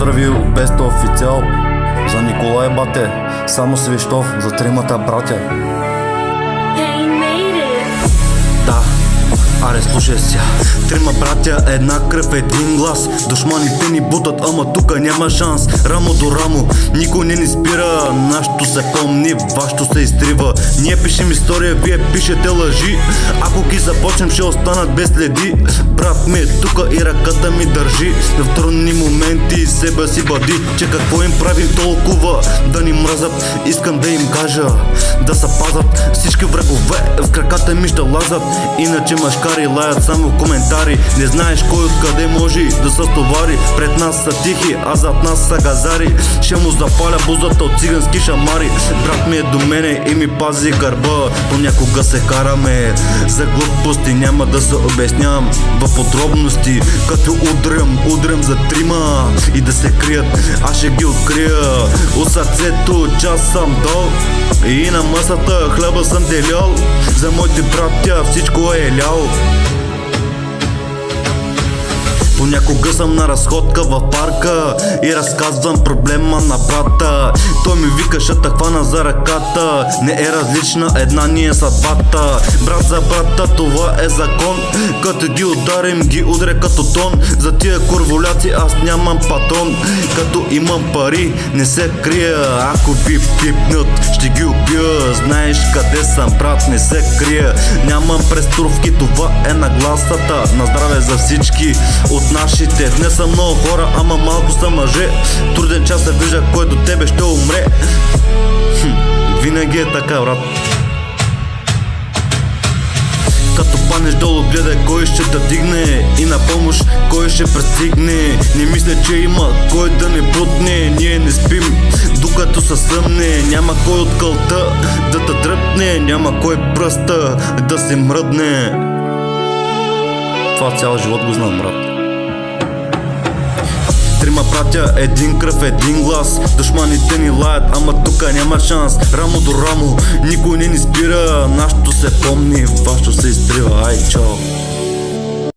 поздравил без официал за Николай бате, само Свищов за тримата братя. Да, аре слушай сега. Трима братя, една кръв, един глас. Душманите ни бутат, ама тука няма шанс. Рамо до рамо, никой не ни спира. Нашето се помни, вашето се изтрива. Ние пишем история, вие пишете лъжи. Ако ги започнем, ще останат без следи. Брат ми е тука и ръката ми държи. В трудни моменти себе си бъди. Че какво им правим толкова да ни мразят. Искам да им кажа да се пазат. Всички врагове в краката ми ще лазат. Иначе мъжкари лаят само в коментари. Не знаеш кой откъде може да се стовари. Пред нас са тихи, а зад нас са газари. Ще му запаля бузата от цигански шамари. Брат ми е до мене и ми пази гърба. Понякога се караме за глупости, няма да се обяснявам в подробности. Като удрям за трима и да се крият, аз ще ги открия. От сърцето част съм дал и на масата хляба съм делял. За моите братя всичко е лял. Понякога съм на разходка в парка и разказвам проблема на брата. Той ми вика, ще те хвана за ръката. Не е различна, една ни е съдбата. Брат за брата, това е закон. Като ги ударим, ги удря като тон. За тия курволяци аз нямам патрон. Като имам пари, не се крия. Ако ви пипнат, ще ги убия. Знаеш къде съм, брат, не се крия. Нямам престровки, това е нагласата. На здраве за всички от нашите. Днес са много хора, ама малко са мъже. Труден час се вижда, кой до тебе ще умре. Винаги е така, брат. Като паднеш долу, гледай кой ще те дигне и на помощ кой ще пристигне. Не мисля, че има кой да не бутне. Ние не спим, докато се съмне. Няма кой от кълта да те дръпне. Няма кой пръста да се мръдне. Това цял живот го знам, брат. Трима братя, един кръв, един глас. Душманите ни лаят, ама тука няма шанс. Рамо до рамо, никой не ни спира. Нашето се помни, вашето се изтрива. Ай, чао.